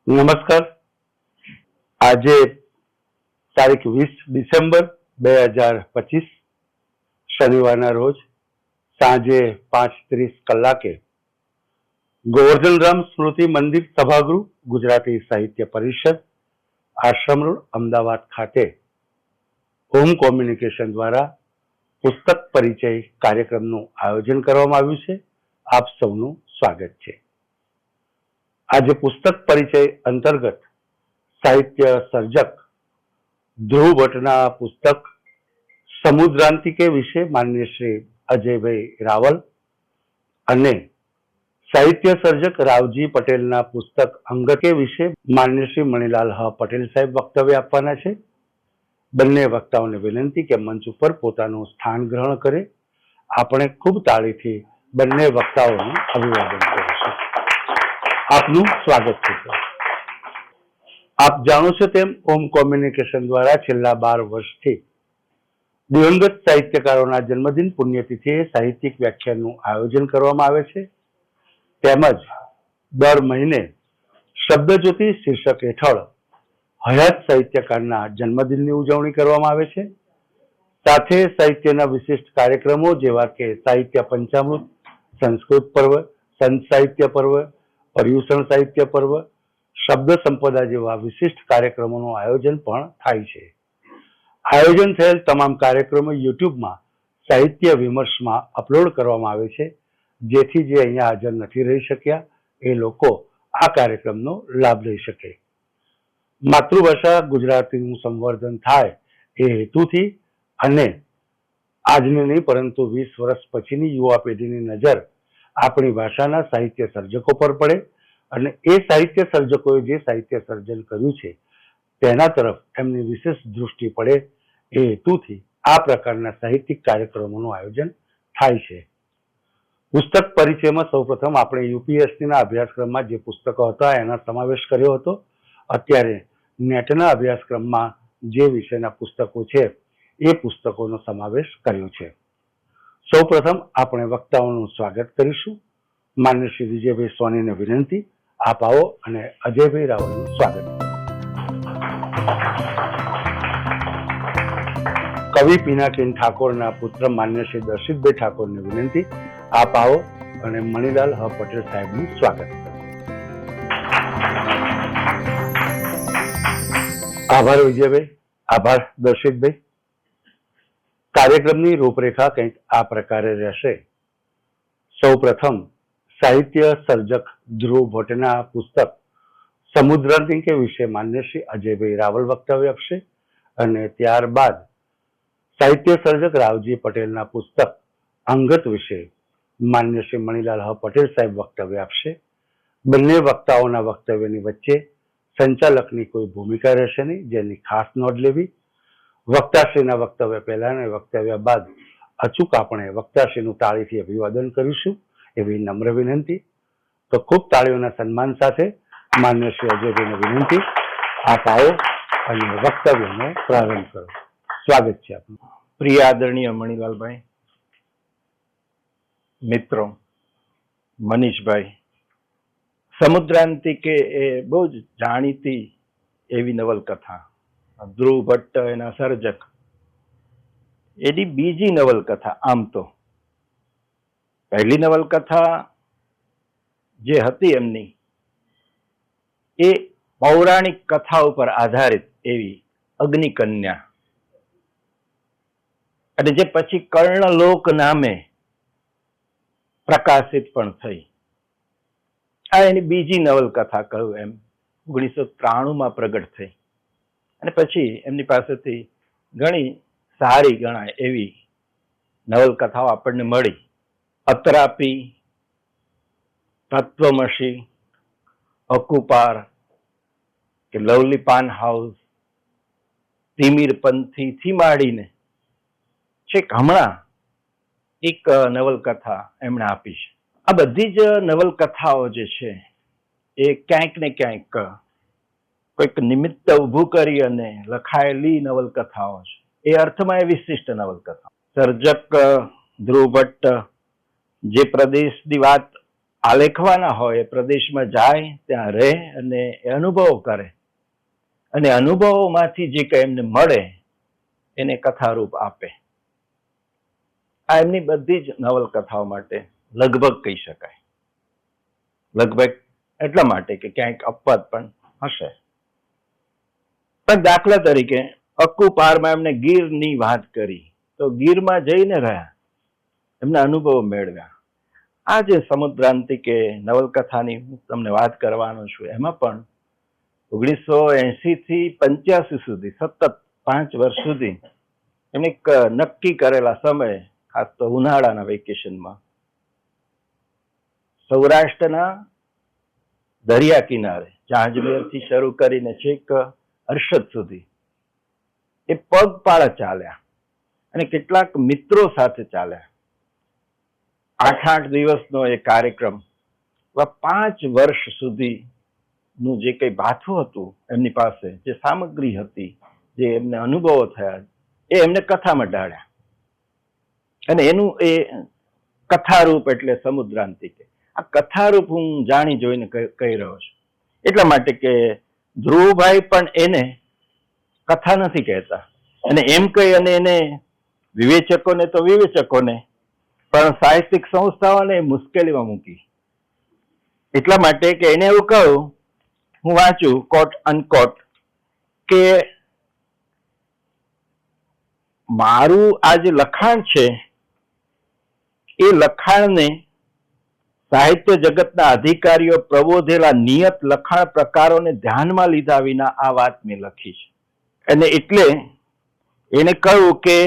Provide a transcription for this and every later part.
નમસ્કાર. આજે તારીખ 20 ડિસેમ્બર 2025 શનિવારના રોજ સાંજે 5:30 કલાકે ગોવર્ધનરામ સ્મૃતિ મંદિર સભાગૃહ ગુજરાતી સાહિત્ય પરિષદ આશ્રમ રોડ અમદાવાદ ખાતે હોમ કોમ્યુનિકેશન દ્વારા પુસ્તક પરિચય કાર્યક્રમનું આયોજન કરવામાં આવ્યું છે. આપ સૌનું સ્વાગત છે. આજે પુસ્તક પરિચય અંતર્ગત સાહિત્ય સર્જક ધ્રુવ ભટ્ટના પુસ્તક સમુદ્રાંતિકે વિશે માનનીય શ્રી અજયભાઈ રાવલ અને સાહિત્ય સર્જક રાવજી પટેલના પુસ્તક અંગકે વિશે માનનીય શ્રી મણિલાલ પટેલ સાહેબ વક્તવ્ય આપવાના છે. બંને વક્તાઓને વિનંતી કે મંચ ઉપર પોતાનું સ્થાન ગ્રહણ કરે. આપણે ખૂબ તાળીથી બંને વક્તાઓનું અભિવાદન કરીશું. આપનું સ્વાગત છે. આપ જાણો છો તેમ હોમ કોમ્યુનિકેશન દ્વારા છેલ્લા 12 વર્ષથી દિવંગત સાહિત્યકારોના જન્મદિન પુણ્યતિથિએ સાહિત્યિક વ્યાખ્યાનનું આયોજન કરવામાં આવે છે. તેમજ દર મહિને શબ્દજ્યોતિ શીર્ષક હેઠળ હયાત સાહિત્યકારના જન્મદિનની ઉજવણી કરવામાં આવે છે. સાથે સાહિત્યના વિશિષ્ટ કાર્યક્રમો જેવા કે સાહિત્ય પંચામૃત, સંસ્કૃત પર્વ, સંત સાહિત્ય પર્વ, પર્યુષણ સાહિત્ય પર્વ, શબ્દ સંપદા જેવા વિશિષ્ટ કાર્યક્રમોનું આયોજન પણ થાય છે. આયોજન થયેલ તમામ કાર્યક્રમો યુટ્યુબમાં સાહિત્ય વિમર્શમાં અપલોડ કરવામાં આવે છે, જેથી જે અહીંયા હાજર નથી રહી શક્યા એ લોકો આ કાર્યક્રમનો લાભ લઈ શકે. માતૃભાષા ગુજરાતીનું સંવર્ધન થાય એ હેતુથી અને આજની નહીં પરંતુ 20 વર્ષ પછીની યુવા પેઢીની નજર આપણી ભાષાના સાહિત્ય સર્જકો પર પડે અને એ સાહિત્ય સર્જકોએ જે સાહિત્ય સર્જન કર્યું છે તેના તરફ એમની વિશેષ દૃષ્ટિ પડે એ હેતુથી આ પ્રકારના સાહિત્યિક કાર્યક્રમોનું આયોજન થાય છે. પુસ્તક પરિચયમાં સૌપ્રથમ આપણે યુપીએસસીના અભ્યાસક્રમમાં જે પુસ્તકો હતા એના સમાવેશ કર્યો હતો. અત્યારે નેટના અભ્યાસક્રમમાં જે વિષયના પુસ્તકો છે એ પુસ્તકોનો સમાવેશ કર્યો છે. સૌપ્રથમ આપણે વક્તાઓનું સ્વાગત કરીશું. માન્ય શ્રી વિજયભાઈ સોનીને વિનંતી, આપ આવો અને અજયભાઈ રાવલનું સ્વાગત. કવિ પિનાકીન ઠાકોરના પુત્ર માન્ય શ્રી દર્શિતભાઈ ઠાકોરને વિનંતી, આપ આવો અને મણિલાલ પટેલ સાહેબનું સ્વાગત. આભાર વિજયભાઈ. આભાર દર્શિતભાઈ. કાર્યક્રમની રૂપરેખા કંઈક આ પ્રકારે રહેશે. સૌપ્રથમ સાહિત્ય સર્જક ધ્રુવ ભટ્ટના પુસ્તક સમુદ્રાંતિકે વિશે માન્ય શ્રી અજયભાઈ રાવલ વક્તવ્ય આપશે અને ત્યારબાદ સાહિત્ય સર્જક રાવજી પટેલના પુસ્તક અંગત વિશે માન્ય શ્રી મણિલાલ પટેલ સાહેબ વક્તવ્ય આપશે. બંને વક્તાઓના વક્તવ્યની વચ્ચે સંચાલકની કોઈ ભૂમિકા રહેશે નહીં, જેની ખાસ નોંધ લેવી. વક્તાશ્રીના વક્તવ્ય પહેલા અને વક્તવ્ય બાદ અચૂક આપણે વક્તાશ્રીનું તાળીથી અભિવાદન કરીશું એવી નમ્ર વિનંતી. તો ખૂબ તાળીઓના સન્માન સાથે માન્ય શ્રી અજયભાઈને વિનંતી, આપ આવો અને વક્તવ્યનો પ્રારંભ કરો. સ્વાગત છે આપનું. પ્રિય આદરણીય મણિલાલભાઈ, મિત્રો, મનીષભાઈ, સમુદ્રાંતિકે એ બહુ જ જાણીતી એવી નવલકથા, ધ્રુવ ભટ્ટ એના સર્જક, એની બીજી નવલકથા. આમ તો પહેલી નવલકથા જે હતી એમની એ પૌરાણિક કથા ઉપર આધારિત એવી અગ્નિકન્યા, અને જે પછી કર્ણલોક નામે પ્રકાશિત પણ થઈ. આ એની બીજી નવલકથા કહ્યું એમ 1993માં પ્રગટ થઈ અને પછી એમની પાસેથી ઘણી સારી ગણાય એવી નવલકથાઓ આપણને મળી. અત્રાપી, તત્વમસી, અકુપાર કે લવલી પાન હાઉસ, તિમિર પંથીથી માંડીને છેક હમણાં એક નવલકથા એમણે આપી છે. આ બધી જ નવલકથાઓ જે છે એ ક્યાંક ને ક્યાંક કોઈક નિમિત્ત ઊભું કરી અને લખાયેલી નવલકથાઓ છે. એ અર્થમાં એ વિશિષ્ટ નવલકથા. સર્જક ધ્રુવ ભટ્ટ જે પ્રદેશની વાત આલેખવાના હોય એ પ્રદેશમાં જાય, ત્યાં રહે અને એ અનુભવો કરે અને અનુભવોમાંથી જે કંઈ એમને મળે એને કથારૂપ આપે. આ એમની બધી જ નવલકથાઓ માટે લગભગ કહી શકાય. લગભગ એટલા માટે કે ક્યાંક અપવાદ પણ હશે. પણ દાખલા તરીકે અક્કુ પારમાં એમને ગીરની વાત કરી, તો ગીરમાં જઈને રહ્યા, એમના અનુભવો મેળવ્યા. આ જે સમુદ્રાંતિકે નવલકથાની હું તમને વાત કરવાનો છું, એમાં પણ 1980 થી 85 સુધી સતત 5 વર્ષ સુધી એમને એક નક્કી કરેલા સમયે, ખાસ તો ઉનાળાના વેકેશનમાં, સૌરાષ્ટ્રના દરિયા કિનારે જાંજમેરથી શરૂ કરીને છેક હર્ષદ સુધી એ પગપાળા ચાલ્યા અને કેટલાક મિત્રો સાથે ચાલ્યા. 8 દિવસનો એ કાર્યક્રમ 5 વર્ષ સુધીનું જે કંઈ ભાથું હતું એમની પાસે, જે સામગ્રી હતી, જે એમને અનુભવો થયા, એ એમને કથામાં ઢાળ્યા અને એનું એ કથારૂપ એટલે સમુદ્રાંતિકે. આ કથારૂપ હું જાણી જોઈને કહી રહ્યો છું, એટલા માટે કે ધ્રુવભાઈ પણ એને કથા નથી કહેતા અને એમ કહી અને એને વિવેચકોને તો વિવેચકોને પણ સાહિત્યિક સંસ્થાઓને મુશ્કેલીમાં મૂકી. એટલા માટે કે એને એવું કહ્યું, હું વાંચું કોટ અનકોટ, કે મારું આ જે લખાણ છે એ લખાણને સાહિત્ય જગતના અધિકારીઓ પ્રબોધેલા નિયત લખાણ પ્રકારોને ધ્યાનમાં લીધા વિના આ વાત મેં લખી છે. અને એટલે એને કહ્યું કે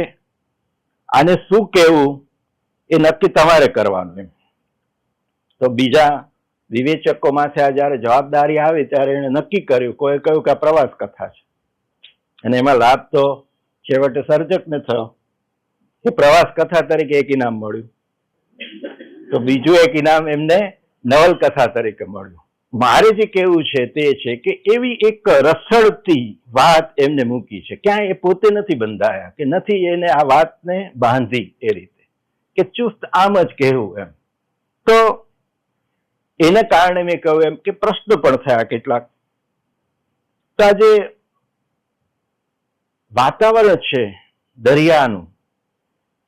આને શું કહેવું એ નક્કી તમારે કરવાનું એમ. તો બીજા વિવેચકો માથે આ જયારે જવાબદારી આવી ત્યારે એને નક્કી કર્યું, કોઈ કહ્યું કે આ પ્રવાસ કથા છે અને એમાં લાભ તો છેવટે સર્જકને થયો. એ પ્રવાસ કથા તરીકે એક ઇનામ મળ્યું, તો બીજું એક ઇનામ એમને નવલકથા તરીકે મળ્યું. મારે જે કહેવું છે તે છે કે એવી એક રસળતી વાત એમને મૂકી છે, ક્યાંય એ પોતે નથી બંધાયા કે નથી એને આ વાતને બાંધી એ રીતે કે ચુસ્ત આમ જ કહેવું એમ. તો એને કારણે મેં કહ્યું એમ કે પ્રશ્ન પણ થયા કેટલાક. તો આજે વાતાવરણ છે દરિયાનું,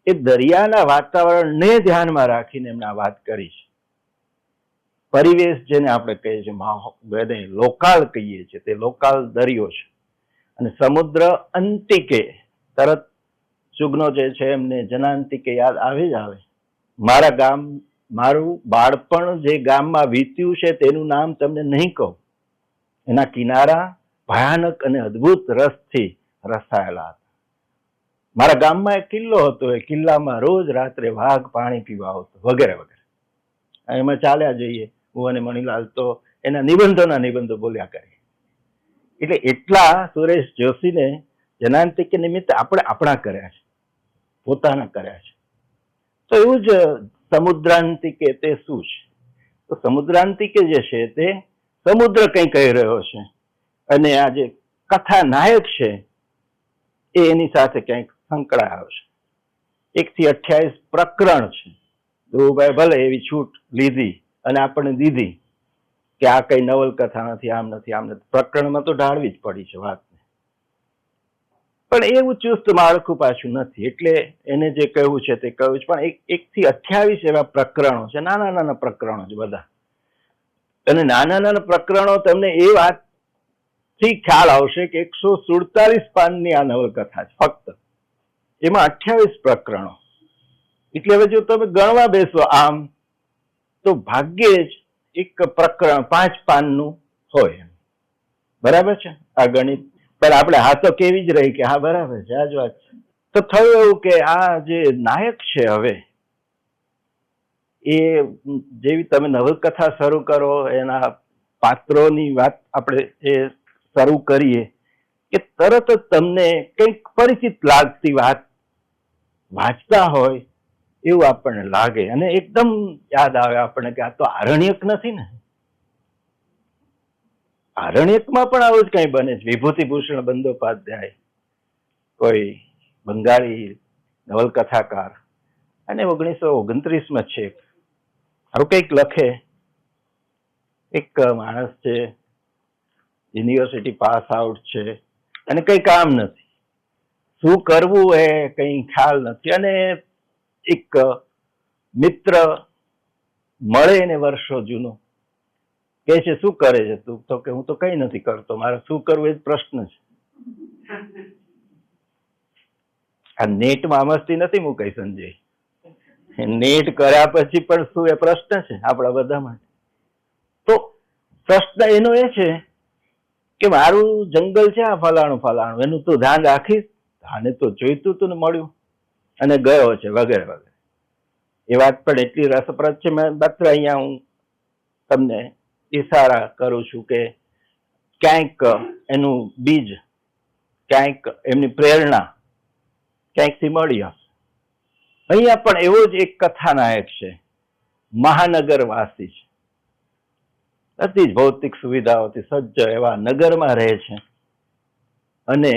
એ દરિયાના વાતાવરણને ધ્યાનમાં રાખીને એમને આ વાત કરી છે. પરિવેશ જેને આપણે કહીએ છીએ, લોકાલ કહીએ છીએ, તે લોકાલ દરિયો છે. અને સમુદ્ર અંતિકે, તરત સુગ્નો જે છે એમને જનાંતિકે યાદ આવે જ આવે. મારું બાળપણ જે ગામમાં વીત્યું છે તેનું નામ તમને નહીં કહું. એના કિનારા ભયાનક અને અદ્ભુત રસથી રસાયેલા હતા. મારા ગામમાં એક કિલ્લો હતો, એ કિલ્લામાં રોજ રાત્રે વાઘ પાણી પીવા આવતો, વગેરે વગેરે. એમાં ચાલ્યા જઈએ, હું અને મણીલાલ તો એના નિબંધો બોલ્યા કરીએ. એટલે એટલા સુરેશ જોશીને જનાંતિકે નિમિત્તે આપણે આપણા કર્યા છે, પોતાના કર્યા છે. તો એવું જ સમુદ્રાંતિકે તે શું છે? તો સમુદ્રાંતિકે જે છે તે સમુદ્ર કંઈ કહી રહ્યો છે અને આ જે કથા નાયક છે એ એની સાથે ક્યાંક સંકળાયો છે. 1 થી 28 પ્રકરણ છે. ધ્રુવભાઈ ભલે એવી છૂટ લીધી અને આપણને દીધી કે આ કઈ નવલકથા નથી, આમ નથી, આમ નથી. પ્રકરણમાં તો ઢાળવી જ પડી છે વાતને, પણ એવું ચુસ્ત માળખું પાછું નથી. એટલે એને જે કહ્યું છે તે કહ્યું છે. પણ 1 થી 28 એવા પ્રકરણો છે, નાના નાના પ્રકરણો છે બધા. અને નાના નાના પ્રકરણો તમને એ વાત થી ખ્યાલ આવશે કે 147 પાનની આ નવલકથા છે ફક્ત, એમાં 28 પ્રકરણો. એટલે હવે જો તમે ગણવા બેસો આમ તો ભાગ્યે જ એક પ્રકરણ 5 પાનનું હોય. બરાબર છે આ ગણિત? પણ આપણે હા તો કેવી જ રહી કે હા બરાબર છે, આ જ વાત છે. તો થયું એવું કે આ જે નાયક છે, હવે એ જેવી તમે નવલકથા શરૂ કરો, એના પાત્રોની વાત આપણે એ શરૂ કરીએ કે તરત જ તમને કંઈક પરિચિત લાગતી વાત વાંચતા હોય એવું આપણને લાગે અને એકદમ યાદ આવે આપણને કે આ તો આરણ્યક નથી ને? આરણ્યકમાં પણ આવું જ કંઈ બને છે. વિભૂતિભૂષણ બંદોપાધ્યાય કોઈ બંગાળી નવલકથાકાર, અને 1929માં છે આવું કંઈક લખે એક માણસ છે, યુનિવર્સિટી પાસ આઉટ છે અને કઈ કામ નથી, શું કરવું એ કઈ ખ્યાલ નથી, અને એક મિત્ર મળે ને વર્ષો જૂનો, કે છે શું કરે છે તું? તો કે હું તો કઈ નથી કરતો, મારે શું કરવું એ જ પ્રશ્ન છે. આ નેટમાં મસ્તી નથી મુકાઈ સંજય, નેટ કર્યા પછી પણ શું એ પ્રશ્ન છે આપણા બધા માટે. તો પ્રશ્ન એનો એ છે કે મારું જંગલ છે આ ફલાણું ફલાણું, એનું તું ધ્યાન રાખીશ? આને તો જોઈતું તું ને મળ્યું અને ગયો છે વગેરે વગેરે. એ વાત પણ એટલી રસપ્રદ છે, મેં માત્ર અહીંયા હું તમને ઈશારા કરું છું કે ક્યાંક એનું બીજ, ક્યાંક એમની પ્રેરણા ક્યાંકથી મળી હશે. અહીંયા પણ એવો જ એક કથાનાયક છે, મહાનગરવાસી છે, બધી જ ભૌતિક સુવિધાઓથી સજ્જ એવા નગરમાં રહે છે અને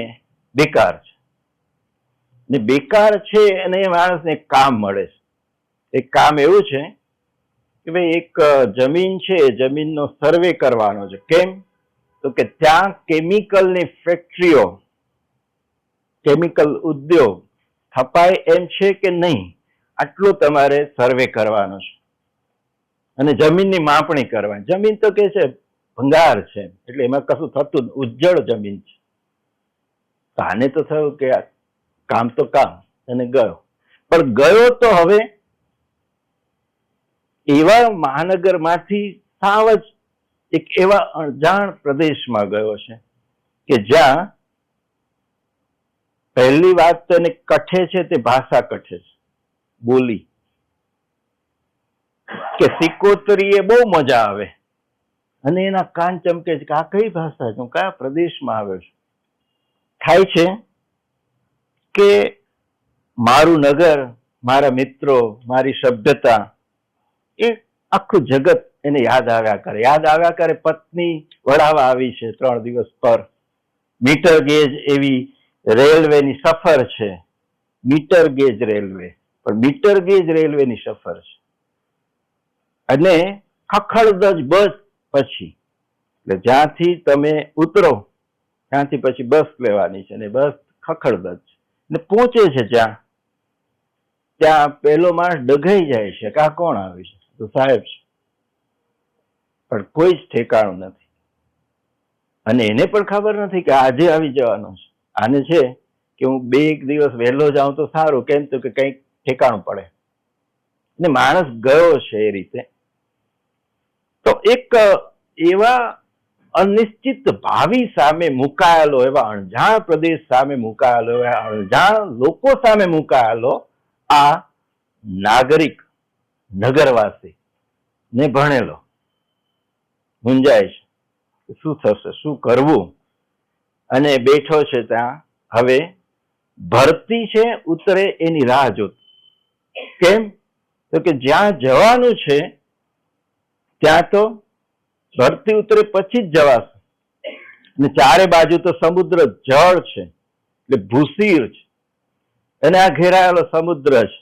બેકાર છે. ને બેકાર છે અને એ માણસને એક કામ મળે છે. એક કામ એવું છે કે ભાઈ એક જમીન છે, જમીનનો સર્વે કરવાનો છે. કેમ? તો કે ત્યાં કેમિકલની ફેક્ટરીઓ, કેમિકલ ઉદ્યોગ સ્થપાય એમ છે કે નહીં, આટલું તમારે સર્વે કરવાનો છે અને જમીનની માપણી કરવાની. જમીન તો કે છે ભંગાર છે, એટલે એમાં કશું થતું, ઉજ્જળ જમીન છે. તો આને તો થયું કે કામ તો કામ, અને ગયો. પણ ગયો તો હવે એવા મહાનગરમાંથી સાવ જ એક એવા અણજાણ પ્રદેશમાં ગયો છે કે જ્યાં પહેલી વાત તો એને કઠે છે તે ભાષા કઠે છે, બોલી કે સિકોતરી એ બહુ મજા આવે અને એના કાન ચમકે છે કે આ કઈ ભાષા છે, હું કયા પ્રદેશમાં આવ્યો છું. થાય છે કે મારું નગર, મારા મિત્રો, મારી સભ્યતા, એ આખું જગત એને યાદ આવ્યા કરે. યાદ આવ્યા કરે. પત્ની વળાવા આવી છે 3 દિવસ પર, મીટર ગેજ એવી રેલવેની સફર છે, મીટર ગેજ રેલવે, પણ મીટર ગેજ રેલવેની સફર છે અને ખખડધજ બસ પછી, એટલે જ્યાંથી તમે ઉતરો ત્યાંથી પછી બસ લેવાની છે, અને બસ ખખડધજ ને પહોંચે છે જ્યાં, ત્યાં પેલો માણસ ડઘાઈ જાય છે કે આ કોણ આવી છે? તો સાહેબ છે. પણ કોઈ જ ઠેકાણું નથી અને એને પણ ખબર નથી કે આજે આવી જવાનું છે. આને છે કે હું 2 દિવસ વહેલો જાઉં તો સારું, કેમ તો કે કંઈક ઠેકાણું પડે. ને માણસ ગયો છે એ રીતે. તો એક એવા અનિશ્ચિત ભાવિ સામે મુકાયેલો, એવા અણજાણ પ્રદેશ સામે મુકાયેલો, એવા અણજાણ લોકો સામે મુકાયેલો આ નાગરિક, નગરવાસી ને ભણેલો મૂંઝાય છે, શું થશે, શું કરવું, અને બેઠો છે ત્યાં. હવે ભરતી છે ઉતરે એની રાહ જોતો. કેમ? તો કે જ્યાં જવાનું છે ત્યાં તો ભરતી ઉતરે પછી જ જવાશે, ને ચારે બાજુ તો સમુદ્ર જળ છે, એટલે ભૂસીર છે અને આ ઘેરાયેલો સમુદ્ર છે.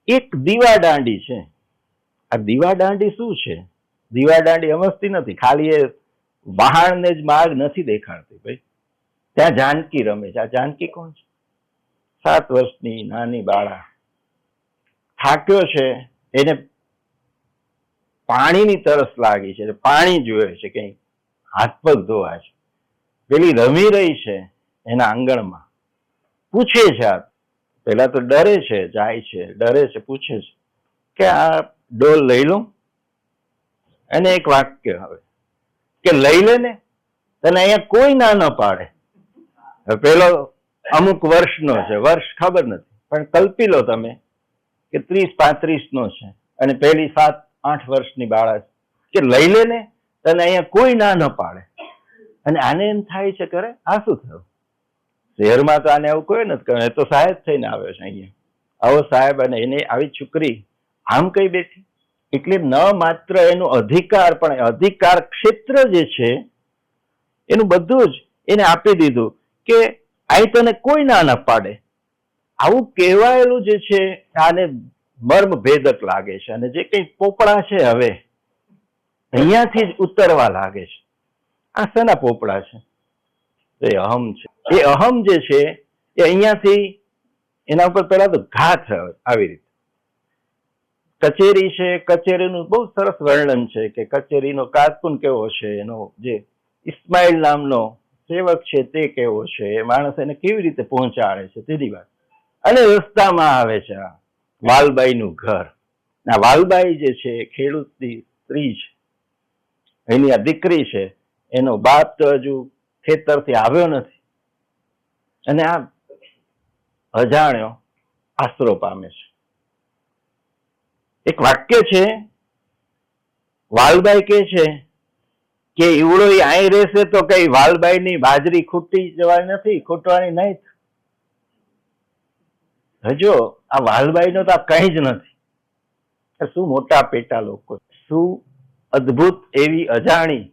એક દીવા દાંડી છે. આ દીવા દાંડી શું છે? દીવા દાંડી અમસ્તી નથી, ખાલી એ વહાણને જ માર્ગ નથી દેખાડતી ભાઈ. ત્યાં જાનકી રમે છે. આ જાનકી કોણ છે? 7 વર્ષની નાની બાળા, થાક્યો છે, એને પાણીની તરસ લાગી છે, પાણી જોઈએ છે, કઈ હાથ પગ ધોવા છે. પેલી રમી રહી છે એના આંગણમાં, પૂછે છે. આ પેલા તો ડરે છે, જાય છે, ડરે છે, પૂછે છે કે આ ડોલ લઈ લઉં? અને એક વાક્ય હવે કે લઈ લે ને, તને અહીંયા કોઈ ના ન પાડે. પેલો અમુક વર્ષનો છે, વર્ષ ખબર નથી, પણ કલ્પી લો તમે કે 30-35 નો છે, અને પેલી 7-8 વર્ષની બાળા છે કે લઈ લે ને, તને અહીંયા કોઈ ના ન પાડે. અને આને એમ થાય છે કરે આ શું થયું? શહેરમાં તો આને આવું કોઈ નથી કરે, એ તો સાહેબ થઈને આવ્યો છે અહીંયા, આવો સાહેબ, અને એને આવી છોકરી આમ કઈ બેઠી. એટલે ન માત્ર એનું અધિકાર, પણ અધિકાર ક્ષેત્ર જે છે એનું બધું જ એને આપી દીધું કે અહીં તને કોઈ ના પાડે. આવું કહેવાયેલું જે છે આને મર્મ ભેદક લાગે છે. અને જે કઈ પોપડા છે હવે અહીંયાથી જ ઉતરવા લાગે છે. આ શેના પોપડા છે? એ અહમ છે. એ અહમ જે છે એ અહીંયાથી એના ઉપર પેલા તો ઘા થયો આવી રીતે. કચેરી છે, કચેરીનું બહુ સરસ વર્ણન છે કે કચેરીનો કારકુન કેવો છે, એનો જે ઇસ્માઇલ નામનો સેવક છે તે કેવો છે, એ માણસ એને કેવી રીતે પહોંચાડે છે તેની વાત. અને રસ્તામાં આવે છે આ વાલબાઈનું ઘર. આ વાલબાઈ જે છે ખેડૂતની સ્ત્રી છે, એની આ દીકરી છે, એનો બાપ તો હજુ ખેતરથી આવ્યો નથી અને આ અજાણ્યો આશરો પામે છે. એક વાક્ય છે, વાલબાઈ કે છે કે ઈવડો અહીં રહેશે તો કઈ વાલબાઈની બાજરી ખૂટવાની નહીં. હજો આ વાલબાઈનો તો કઈ જ નથી. શું મોટા પેટા લોકો, શું અદ્ભુત એવી અજાણી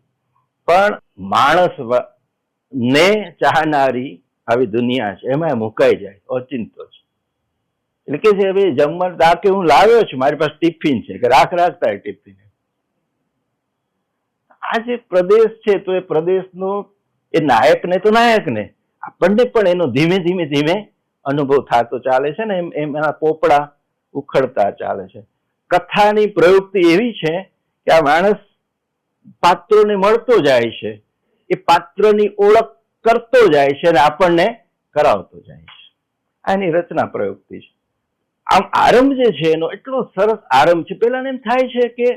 પણ માણસ ને ચાહનારી આવી દુનિયા છે, એમાં મુકાઈ જાય ઓચિંતો છે. એટલે કે છે હવે જમવા આ કે હું લાવ્યો છું, મારી પાસે ટિફિન છે, કે રાખતા ટિફિન. આ જે પ્રદેશ છે તો એ પ્રદેશનો એ નાયક ને આપણને પણ એનો ધીમે ધીમે અનુભવ થતો ચાલે છે ને. એમ એના પોપડા ઉખડતા ચાલે છે. કથાની પ્રવૃત્તિ એવી છે કે આ માણસ પાત્રોને મળતો જાય છે, એ પાત્રની ઓળખ કરતો જાય છે અને આપણને કરાવતો જાય છે. આની રચના પ્રવૃત્તિ છે. આમ આરંભ જે છે એનો એટલો સરસ આરંભ છે. પેલા એમ થાય છે કે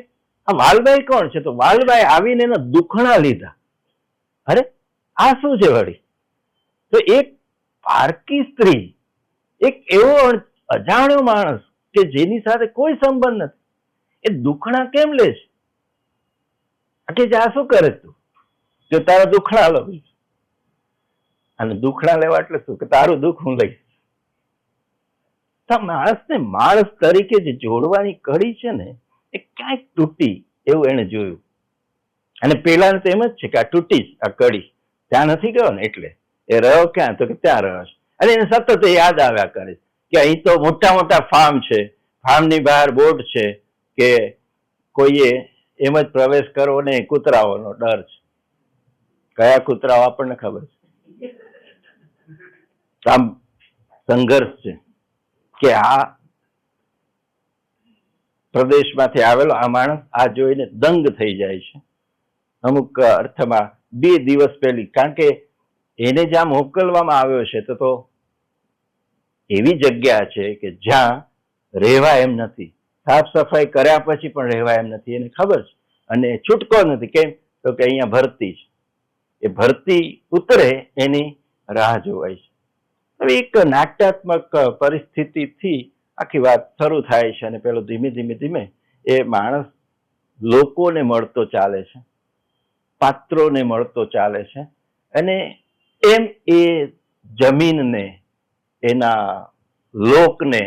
આ વાલબાઈ કોણ છે? તો વાલબાઈ આવીને એના દુખણા લીધા. અરે આ શું છે વળી? તો એક પારકી સ્ત્રી, એક એવો અજાણ્યો માણસ કે જેની સાથે કોઈ સંબંધ નથી, એ દુખણા કેમ લે છે? કે આ શું કરે તું? જો તારા દુખણા લો. અને દુખણા લેવા એટલે શું? કે તારું દુઃખ હું લઈશ. માણસને માણસ તરીકે જે જોડવાની કડી છે ને એ ક્યાંક તૂટી એવું એને જોયું. અને પેલા તો એમ જ છે કે આ તૂટી આ કડી, ત્યાં નથી ગયો ને એટલે એ રહ્યો ક્યાં? તો કે ત્યાં રહ્યો છે. અને એને સતત યાદ આવ્યા કરે કે અહીં તો મોટા મોટા ફાર્મ છે, ફાર્મની બહાર બોર્ડ છે કે કોઈએ એમ જ પ્રવેશ કરવો નહીં, કૂતરાઓનો ડર છે. કયા કૂતરાઓ આપણને ખબર છે. આમ સંઘર્ષ છે કે આ પ્રદેશમાંથી આવેલો આ માણસ આ જોઈને દંગ થઈ જાય છે અમુક અર્થમાં 2 દિવસ પહેલી. કારણ કે એને જ્યાં મોકલવામાં આવ્યો છે તો એવી જગ્યા છે કે જ્યાં રહેવા એમ નથી, સાફ સફાઈ કર્યા પછી પણ રહેવા એમ નથી, એને ખબર છે. અને છૂટકો નથી. કેમ? તો કે અહીંયા ભરતી છે, એ ભરતી ઉતરે એની રાહ જોવાય છે. હવે એક નાટ્યાત્મક પરિસ્થિતિથી આખી વાત શરૂ થાય છે અને પેલો ધીમે ધીમે એ માણસ લોકોને મળતો ચાલે છે, પાત્રોને મળતો ચાલે છે. અને એમ એ જમીનને, એના લોકને,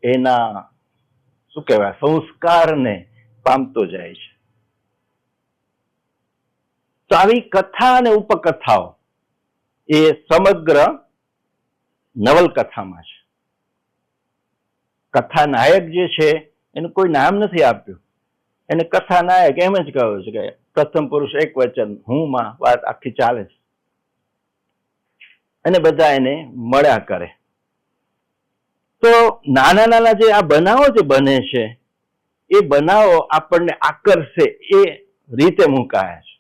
એના શું કહેવાય સંસ્કારને પામતો જાય છે. તો આવી કથા અને ઉપકથાઓ એ સમગ્ર નવલકથામાં છે. કથાનાયક જે છે એનું કોઈ નામ નથી આપ્યું, એને કથાનાયક એમ જ કહ્યું છે કે પ્રથમ પુરુષ એક વચન હું માં વાત આખી ચાલે છે. અને બધા એને મળ્યા કરે. તો નાના નાના જે આ બનાવો જે બને છે એ બનાવો આપણને આકર્ષે એ રીતે મુકાયા છે.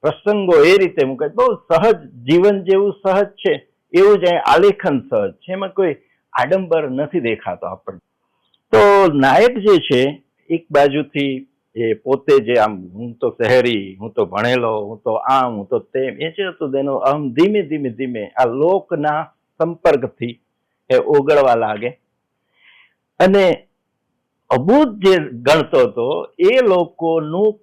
પ્રસંગો એ રીતે મુકાય, બહુ સહજ, જીવન જેવું સહજ છે એવું જ આલેખન સહજ છે, એમાં કોઈ આડંબર નથી દેખાતો આપણને. તો નાયક જે છે એક બાજુથી એ પોતે જે આમ હું તો શહેરી, હું તો ભણેલો, હું તો આમ, હું તો તેમ, એ છે તો તેનો આમ ધીમે ધીમે આ લોકના સંપર્કથી એ ઓગળવા લાગે. અને અબૂધ જે ગણતો હતો એ લોકોનું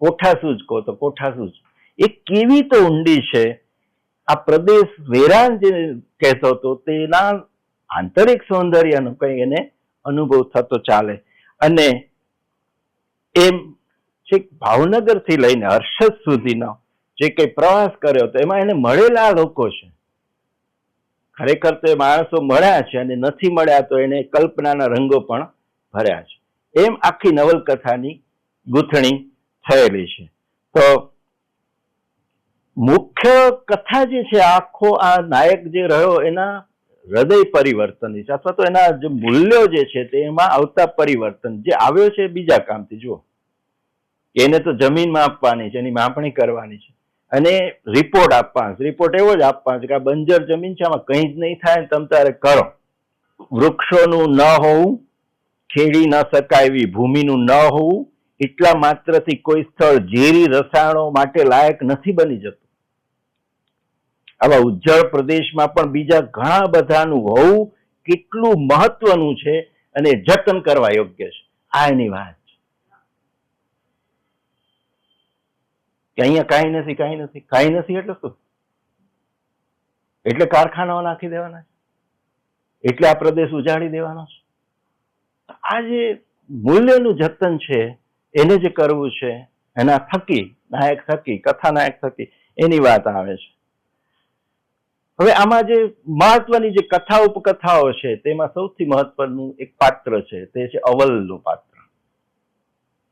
કોઠાસૂઝ કહો તો કોઠાસૂઝ એ કેવી તો ઊંડી છે. આ પ્રદેશ વેરાન જે કહેતો હતો તેના આંતરિક સૌંદર્યનો કઈ એને અનુભવ થતો ચાલે. અને એમ છેક ભાવનગર થી લઈને હર્ષદ સુધીનો જે કઈ પ્રવાસ કર્યો હતો એમાં એને મળેલા લોકો છે, ખરેખર તો એ માણસો મળ્યા છે અને નથી મળ્યા તો એને કલ્પનાના રંગો પણ ભર્યા છે. એમ આખી નવલકથાની ગૂંથણી થયેલી છે. તો મુખ્ય કથા જે છે, આખો આ નાયક જે રહ્યો એના હૃદય પરિવર્તન છે, અથવા તો એના જે મૂલ્યો જે છે તેમાં આવતા પરિવર્તન, જે આવ્યો છે બીજા કામથી. જુઓ, એને તો જમીનમાં આપવાની છે, એની માપણી કરવાની છે, અને રિપોર્ટ આપવાનો છે. રિપોર્ટ એવો જ આપવાનો છે કે આ બંજર જમીન છે, આમાં કંઈ જ નહીં થાય, તમે તારે કરો. વૃક્ષોનું ન હોવું, ખેડી ન શકાય એવી ભૂમિનું ન હોવું, એટલા માત્રથી કોઈ સ્થળ ઝેરી રસાયણો માટે લાયક નથી બની જતું. આવા ઉજ્જળ પ્રદેશમાં પણ બીજા ઘણા બધાનું હોવું કેટલું મહત્વનું છે અને જતન કરવા યોગ્ય છે. આ એની વાત છે કે અહીંયા કાંઈ નથી, કાંઈ નથી, કાંઈ નથી એટલે શું? એટલે કારખાનાઓ નાખી દેવાના છે, એટલે આ પ્રદેશ ઉજાડી દેવાનો છે. આ જે મૂલ્યનું જતન છે એને જે કરવું છે, એના થકી, નાયક થકી, કથાનાયક થકી એની વાત આવે છે. હવે આમાં જે મહત્વની જે કથા ઉપકથાઓ છે તેમાં સૌથી મહત્વનું એક પાત્ર છે, તે છે અવલનું પાત્ર.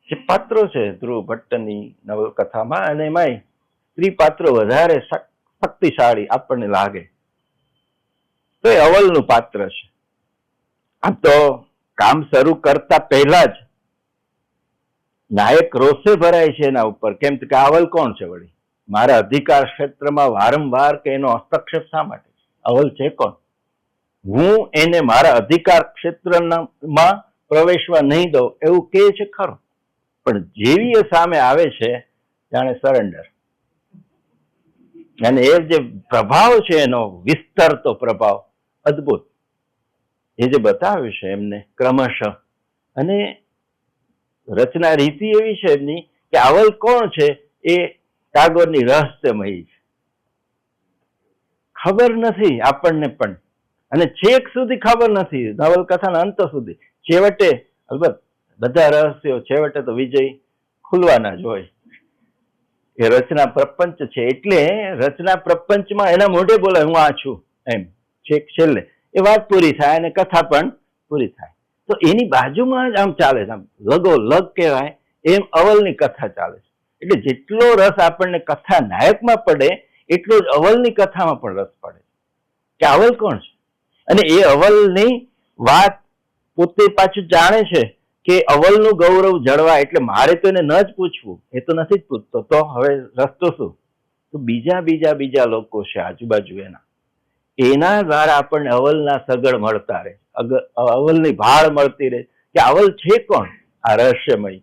જે પાત્રો છે ધ્રુવ ભટ્ટની નવલકથામાં, અને એમાંય સ્ત્રી પાત્ર વધારે શક્તિશાળી આપણને લાગે તો એ અવલનું પાત્ર છે. આમ તો કામ શરૂ કરતા પહેલા જ નાયક રોષે ભરાય છે એના ઉપર. કેમ કે અવલ કોણ છે વળી? મારા અધિકાર ક્ષેત્રમાં વારંવાર કે એનો હસ્તક્ષેપ શા માટે? અવલ છે કોણ? હું એને મારા અધિકાર ક્ષેત્રમાં પ્રવેશવા નહીં દઉં એવું કહે છે ખરો, પણ જેવી એ સામે આવે છે જાણે સરેન્ડર. અને એ જે પ્રભાવ છે એનો વિસ્તરતો પ્રભાવ અદ્ભુત, એ જે બતાવ્યું છે એમને ક્રમશઃ. અને રચના રીતિ એવી છે એમની કે અવલ કોણ છે એ ટાગોરની રહસ્યમય છે, ખબર નથી આપણને પણ, અને છેક સુધી ખબર નથી નવલકથાના અંત સુધી. છેવટે અલબત્ત બધા રહસ્યો છેવટે તો વિજય ખુલવાના જ હોય. એ રચના પ્રપંચ છે, એટલે રચના પ્રપંચમાં એના મોઢે બોલાય હું આ છું એમ. છેક છેલ્લે એ વાત પૂરી થાય અને કથા પણ પૂરી થાય. તો એની બાજુમાં જ આમ ચાલે છે, આમ લગો લગ કહેવાય એમ અવલની કથા ચાલે છે. એટલે જેટલો રસ આપણને કથા નાયકમાં પડે એટલો જ અવલની કથામાં પણ રસ પડે કે અવલ કોણ છે. અને એ અવલની વાત પોતે પાછું જાણે છે કે અવલનું ગૌરવ જળવાય, એટલે મારે તો એને ન જ પૂછવું, એ તો નથી જ પૂછતો, તો હવે રસ્તો શું? તો બીજા લોકો છે આજુબાજુ એના દ્વારા આપણને અવલના સગડ મળતા રહે, અવલની ભાળ મળતી રહે કે અવલ છે કોણ, આ રહસ્યમય.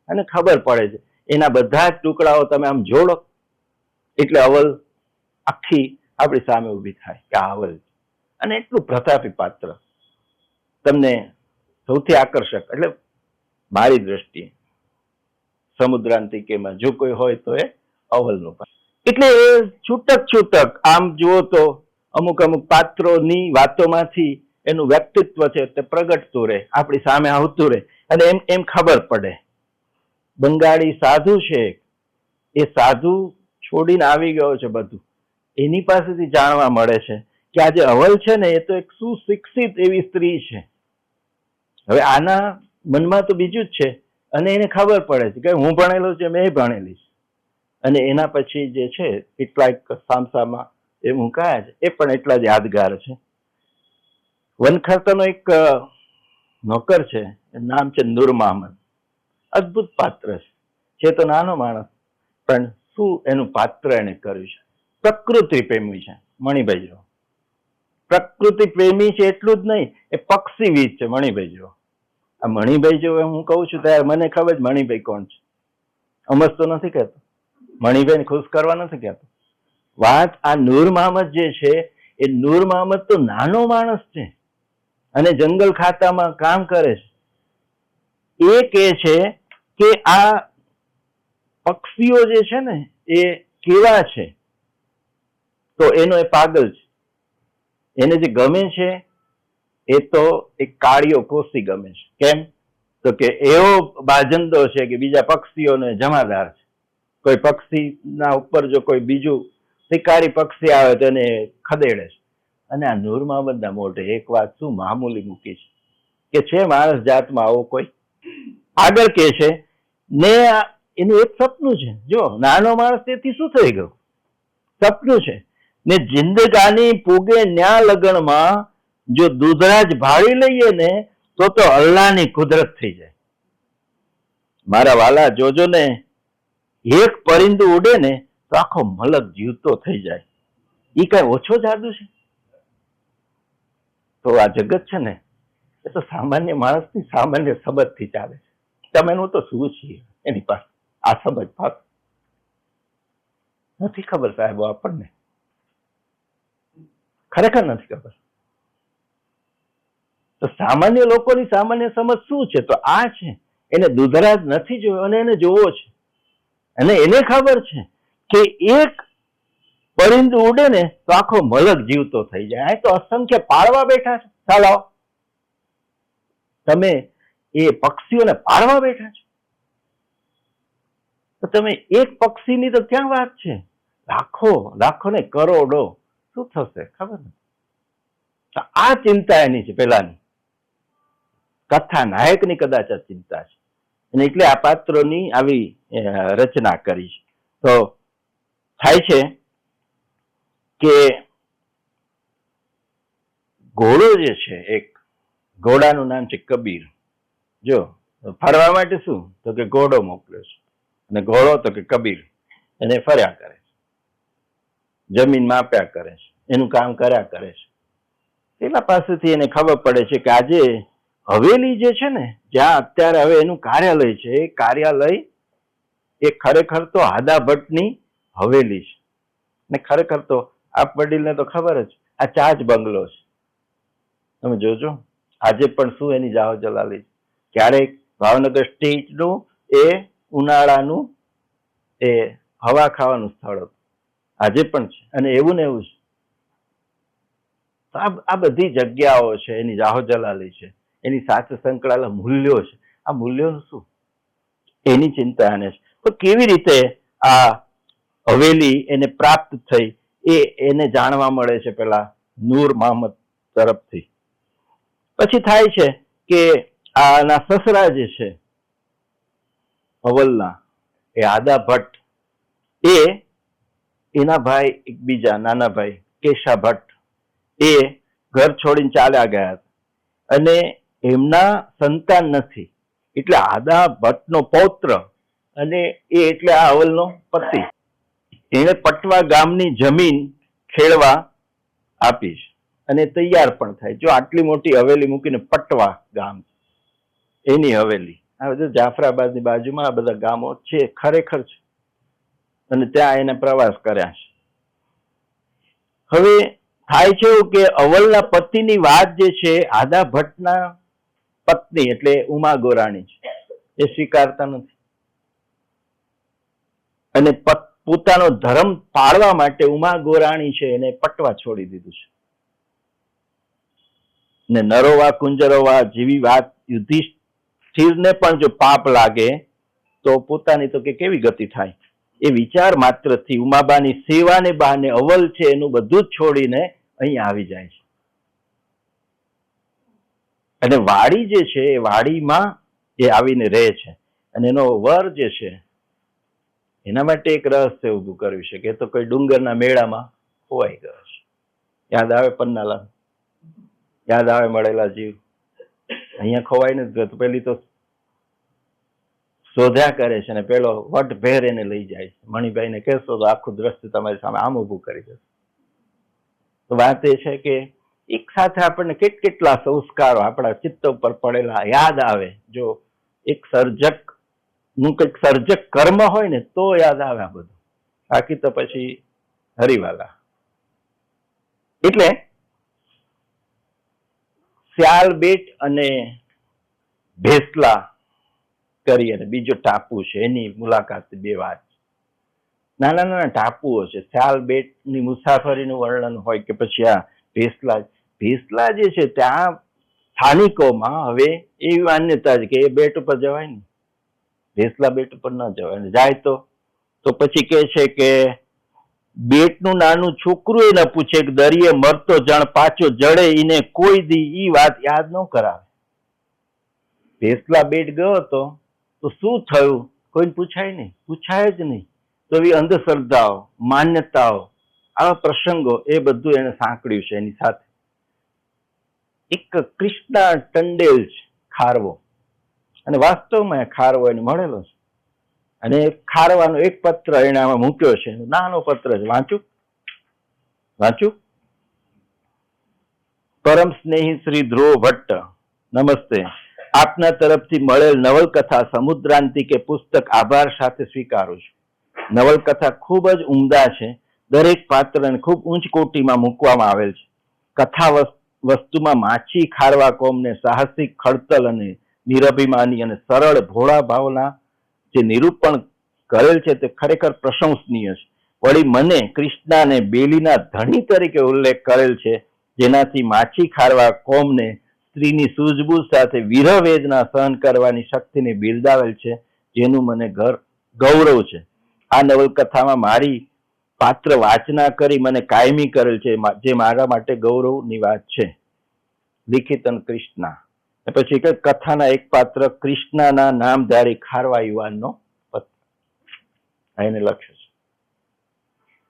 અને ખબર પડે છે એના બધા જ ટુકડાઓ તમે આમ જોડો એટલે અવલ આખી આપણી સામે ઊભી થાય કે આ અવલ. અને એટલું પ્રતાપી પાત્ર, તમને સૌથી આકર્ષક, એટલે મારી દ્રષ્ટિએ સમુદ્રાંતિકેમાં જો કોઈ હોય તો એ અવલનું પાત્ર. એટલે એ છૂટક આમ જુઓ તો અમુક પાત્રોની વાતોમાંથી એનું વ્યક્તિત્વ છે તે પ્રગટતું રહે, આપણી સામે આવતું રહે, અને એમ ખબર પડે. બંગાળી સાધુ છે, એ સાધુ છોડીને આવી ગયો છે બધું, એની પાસેથી જાણવા મળે છે કે આ જે અવલ છે ને એ તો એક સુશિક્ષિત એવી સ્ત્રી છે. હવે આના મનમાં તો બીજું જ છે, અને એને ખબર પડે છે કે હું ભણેલો છે, મેં ભણેલી છે. અને એના પછી જે છે કેટલાક સામસામાં એ મુકાયા છે, એ પણ એટલા જ યાદગાર છે. વનખર્તાનો એક નોકર છે, નામ છે નૂર મહમદ. અદ્ભુત પાત્ર છે તો નાનો માણસ, પણ શું એનું પાત્ર એને કર્યું છે. પ્રકૃતિ પ્રેમી છે મણિભાઈ જો, પ્રકૃતિ પ્રેમી છે એટલું જ નહીં, એ પક્ષીવિદ છે મણિભાઈ જો. આ મણિભાઈ જો હું કહું છું ત્યારે મને ખબર જ મણિભાઈ કોણ છે. અમસ્તો નથી કહેતો, મણિભાઈને ખુશ કરવા નથી કહેતો. વાત આ નૂર મહમદ જે છે, એ નૂર મહમદ તો નાનો માણસ છે અને જંગલ ખાતામાં કામ કરે છે. એ કહે છે કે આ પક્ષીઓ જે છે ને એ કેવા છે, તો એનો એ પાગલ છે. એને જે ગમે છે એ તો એક કાળિયો કોસી ગમે છે. કેમ? તો કે એવો બાજંદો છે કે બીજા પક્ષીઓને જમાદાર છે. કોઈ પક્ષીના ઉપર જો કોઈ બીજું શિકારી પક્ષી આવે તો એને ખદેડે છે. અને આ નૂર મહમદના મોઢે એક વાત શું મામૂલી મૂકી છે કે છે માણસ જાતમાં આવો કોઈ આગળ કે છે ને એનું એક સપનું છે. જો નાનો માણસ તેથી શું થઈ ગયું? સપનું છે ને જિંદગાની પૂગે ન્યા લગણમાં જો દૂધરાજ ભાળી લઈએ ને તો અલ્લાહની કુદરત થઈ જાય. મારા વાલા જોજો ને, એક પરિંદુ ઉડે ને તો આખો મલક જીવતો થઈ જાય. ઈ કઈ ઓછો જાદુ છે? તો આ જગત છે ને એ તો સામાન્ય માણસની સામાન્ય સમજથી ચાલે છે. તમે હું તો શું છીએ એની પાસે આ સમજ પાસે નથી ખબર સાહેબો, આપણને ખરેખર નથી ખબર. તો સામાન્ય લોકોની સામાન્ય સમજ શું છે? તો આ છે. એને દૂધરાજ નથી જોયો અને એને જોવો છે, અને એને ખબર છે કે એક પરિંદુ ઉડે ને તો આખો મલક જીવતો થઈ જાય. આ તો અસંખ્ય પાળવા બેઠા છે. ચાલો તમે એ પક્ષીઓને પાળવા બેઠા છો, તો તમે એક પક્ષીની તો ક્યાં વાત છે? લાખો ને કરોડો. શું થશે ખબર નથી. આ ચિંતા એની છે પેલાની. કથા નાયકની કદાચ આ ચિંતા છે, અને એટલે આ પાત્રોની આવી રચના કરી છે. તો થાય છે કે ઘોડો જે છે, એક ઘોડાનું નામ છે કબીર. જો ફરવા માટે શું તો કે ઘોડો મોકલ્યો છે, અને ઘોડો તો કે કબીર એને ફર્યા કરે છે, જમીન માપ્યા કરે છે, એનું કામ કર્યા કરે છે. પેલા પાસેથી એને ખબર પડે છે કે આજે હવેલી જે છે ને, જ્યાં અત્યારે હવે એનું કાર્યાલય છે, એ કાર્યાલય એ ખરેખર તો હાદા ભટ્ટની હવેલી છે. ને ખરેખર તો આપ વડીલને તો ખબર જ, આ ચાજ બંગલો છે. તમે જોજો આજે પણ શું એની જાહો જલાલી છે. ક્યારેક ભાવનગર સ્ટેટનું એ ઉનાળાનું એ હવા ખાવાનું સ્થળ હતું, આજે પણ છે, અને એવું ને એવું છે. આ બધી જગ્યાઓ છે, એની જાહો જલાલી છે, એની સાથે સંકળાયેલા મૂલ્યો છે. આ મૂલ્યોનું શું? એની ચિંતા એને છે. તો કેવી રીતે આ હવેલી એને પ્રાપ્ત થઈ એને જાણવા મળે છે પેલા નૂર મહમદ તરફથી. પછી થાય છે કે આના સસરા જે છે અવલના, એ આદા ભટ્ટ, એના ભાઈ એક બીજા નાના ભાઈ કેશા ભટ્ટ, એ ઘર છોડીને ચાલ્યા ગયા હતા, અને એમના સંતાન નથી. એટલે આદા ભટ્ટનો પૌત્ર, અને એ એટલે આ અવલનો પતિ, એને પટવા ગામની જમીન ખેડવા આપી છે, અને તૈયાર પણ થાય. જો આટલી મોટી હવેલી મૂકીને પટવા ગામ એની હવેલી, આ બધું જાફરાબાદની બાજુમાં આ બધા ગામો છે ખરેખર છે, અને ત્યાં એને પ્રવાસ કર્યા છે. હવે થાય છે એવું કે અવલના પતિની વાત જે છે આદા ભટ્ટના પત્ની એટલે ઉમા ગોરાણી છે, એ સ્વીકારતા નથી, અને પોતાનો ધર્મ પાળવા માટે ઉમા ગોરાણી છે એને પટવા છોડી દીધું છે. ને નરોવા કુંજરોવા જેવી વાત યુધિષ્ઠિરને પણ જો પાપ લાગે તો પોતાની તો કે કેવી ગતિ થાય. એ વિચાર માત્રથી ઉમાબાની સેવાને બહાને અવલ છે એનું બધું જ છોડીને અહીંયા આવી જાય છે. અને વાડી જે છે એ વાડીમાં એ આવીને રહે છે, અને એનો વર જે છે એના માટે એક રહસ્ય ઊભું કર્યું છે કે તો કોઈ ડુંગરના મેળામાં ખોવાઈ ગયો છે. યાદ આવે પન્નાલાલ, યાદ આવે મળેલા જીવ. અહીંયા ખોવાઈ નથી ગયો, પેલી તો શોધ્યા કરે છે, ને પેલો વટ ભેર એને લઈ જાય છે. મણિભાઈને કહેશો તો આખું દ્રશ્ય તમારી સામે આમ ઊભું કરી દેશે. તો વાત એ છે કે એક સાથે આપણને કેટલા સંસ્કારો આપણા ચિત્ત ઉપર પડેલા યાદ આવે. જો એક સર્જક નું કંઈક સર્જક કર્મ હોય ને તો યાદ આવે આ બધું, બાકી તો પછી હરિવાલા. એટલે સ્યાલ બેટ અને ભેસલા કરી અને બીજો ટાપુ છે એની મુલાકાત, બે વાત. નાના નાના ટાપુઓ છે. સ્યાલ બેટ ની મુસાફરીનું વર્ણન હોય કે પછી આ ભેસલા જે છે ત્યાં સ્થાનિકોમાં હવે એવી માન્યતા છે કે એ બેટ ઉપર જવાય ને, ભેસલા બેટ ઉપર ન જવાય, જાય તો પછી કે છે કે બેટનું નાનું છોકરું એ ન પૂછે કે દરિયે મરતો જણ પાછો જડે ઈને કોઈ દી ઈ વાત યાદ ન કરાવે. ભેસલા બેટ ગયો હતો તો શું થયું કોઈને પૂછાય નહીં, પૂછાય જ નહીં. તો એવી અંધશ્રદ્ધાઓ, માન્યતાઓ, આવા પ્રસંગો એ બધું એને સાંકળ્યું છે એની સાથે. એક કૃષ્ણા ટંડેલ છે ખારવો, અને વાસ્તવમાં ખારવો એને મળેલો છે. અને ખારવાનો એક પત્ર એને આમાં મૂક્યો છે, નાનો પત્ર છે, વાંચું. પરમ સ્નેહી શ્રી ધ્રુવ ભટ્ટ, નમસ્તે. આપના તરફથી મળેલ નવલકથા સમુદ્રાંતિકે પુસ્તક આભાર સાથે સ્વીકારું છું. નવલકથા ખૂબ જ ઉમદા છે. દરેક પાત્રને ખૂબ ઉચ્ચ કોટીમાં મૂકવામાં આવેલ છે. કથા વસ્તુમાં માછી ખારવા કોમને સાહસિક, ખડતલ અને નિરભિમાની અને સરળ ભોળા ભાવના જે નિરૂપણ કરેલ છે તે ખરેખર પ્રશંસનીય છે. વળી મને કૃષ્ણાને બેલીના ધણી તરીકે ઉલ્લેખ કરેલ છે, જેનાથી માછી ખારવા કોમને સ્ત્રીની સૂઝબૂઝ સાથે વિરહ વેદના સહન કરવાની શક્તિને બિરદાવેલ છે, જેનું મને ગૌરવ છે. આ નવલકથામાં મારી પાત્ર વાચના કરી મને કાયમી કરેલ છે, જે મારા માટે ગૌરવની વાત છે. લિખિતન કૃષ્ણા. પછી કે કથાના એક પાત્ર કૃષ્ણના નામધારી ખારવા યુવાનનો પત્ર એને લખ્યું છે.